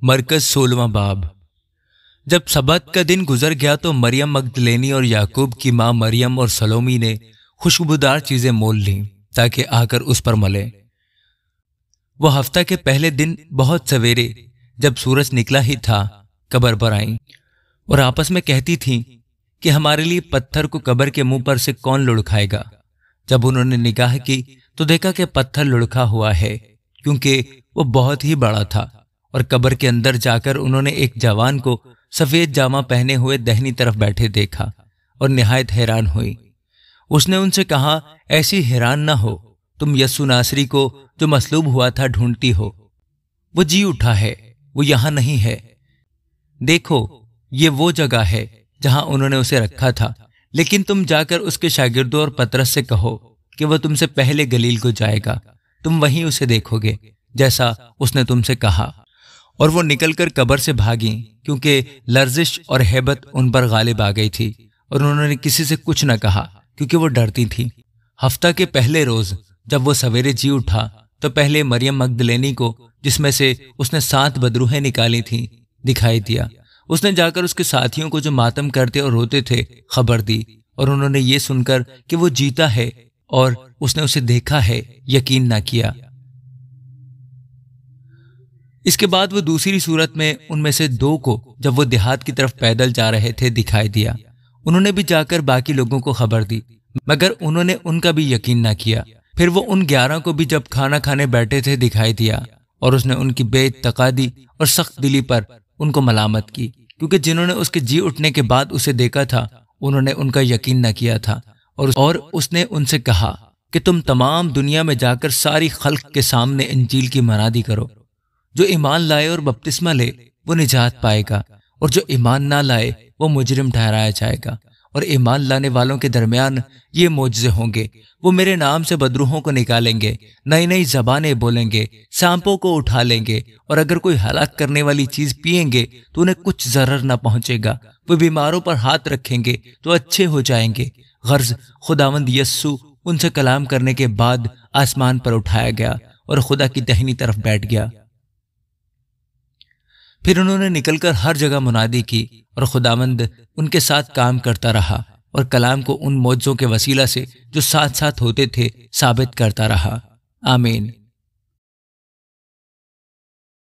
مرکز 16واں باب۔ جب سبت کا دن گزر گیا تو مریم مگدلینی اور یعقوب کی ماں مریم اور سلومی نے خوشبودار چیزیں مول لیں تاکہ آ کر اس پر ملیں۔ وہ ہفتہ کے پہلے دن بہت سویرے جب سورج نکلا ہی تھا قبر پر آئیں اور آپس میں کہتی تھیں کہ ہمارے لیے پتھر کو قبر کے منہ پر سے کون لڑکھائے گا۔ جب انہوں نے نگاہ کی تو دیکھا کہ پتھر لڑکھا ہوا ہے کیونکہ وہ بہت ہی بڑا تھا، اور قبر کے اندر جا کر انہوں نے ایک جوان کو سفید جامہ پہنے ہوئے دہنی طرف بیٹھے دیکھا اور نہایت حیران ہوئی۔ اس نے ان سے کہا، ایسی حیران نہ ہو، تم یسوع ناصری کو جو مصلوب ہوا تھا ڈھونڈتی ہو۔ وہ جی اٹھا ہے، وہ یہاں نہیں ہے۔ دیکھو، یہ وہ جگہ ہے جہاں انہوں نے اسے رکھا تھا، لیکن تم جا کر اس کے شاگردوں اور پترس سے کہو کہ وہ تم سے پہلے گلیل کو جائے گا، تم وہیں اسے دیکھو گے جیسا اس نے تم سے کہا۔ اور وہ نکل کر قبر سے بھاگیں کیونکہ لرزش اور ہیبت ان پر غالب آ گئی تھی، اور انہوں نے کسی سے کچھ نہ کہا کیونکہ وہ ڈرتی تھیں۔ ہفتہ کے پہلے روز جب وہ سویرے جی اٹھا تو پہلے مریم مگدلینی کو، جس میں سے اس نے 7 بدروہیں نکالی تھیں، دکھائی دیا۔ اس نے جا کر اس کے ساتھیوں کو جو ماتم کرتے اور روتے تھے خبر دی، اور انہوں نے یہ سن کر کہ وہ جیتا ہے اور اس نے اسے دیکھا ہے یقین نہ کیا۔ اس کے بعد وہ دوسری صورت میں ان میں سے 2 کو جب وہ دیہات کی طرف پیدل جا رہے تھے دکھائی دیا۔ انہوں نے بھی جا کر باقی لوگوں کو خبر دی، مگر انہوں نے ان کا بھی یقین نہ کیا۔ پھر وہ ان 11 کو بھی جب کھانا کھانے بیٹھے تھے دکھائی دیا، اور اس نے ان کی بے اعتقادی اور سخت دلی پر ان کو ملامت کی، کیونکہ جنہوں نے اس کے جی اٹھنے کے بعد اسے دیکھا تھا انہوں نے ان کا یقین نہ کیا تھا۔ اور اس نے ان سے کہا کہ تم تمام دنیا میں جا کر ساری خلق کے سامنے انجیل کی منادی کرو۔ جو ایمان لائے اور بپتسمہ لے وہ نجات پائے گا، اور جو ایمان نہ لائے وہ مجرم ٹھہرایا جائے گا۔ اور ایمان لانے والوں کے درمیان یہ معجزے ہوں گے، وہ میرے نام سے بدروحوں کو نکالیں گے، نئی نئی زبانیں بولیں گے، سانپوں کو اٹھا لیں گے، اور اگر کوئی ہلاک کرنے والی چیز پئیں گے تو انہیں کچھ ضرر نہ پہنچے گا۔ وہ بیماروں پر ہاتھ رکھیں گے تو اچھے ہو جائیں گے۔ غرض خداوند یسوع ان سے کلام کرنے کے بعد آسمان پر اٹھایا گیا اور خدا کی دہنی طرف بیٹھ گیا۔ پھر انہوں نے نکل کر ہر جگہ منادی کی، اور خداوند ان کے ساتھ کام کرتا رہا اور کلام کو ان معجزوں کے وسیلہ سے جو ساتھ ساتھ ہوتے تھے ثابت کرتا رہا۔ آمین۔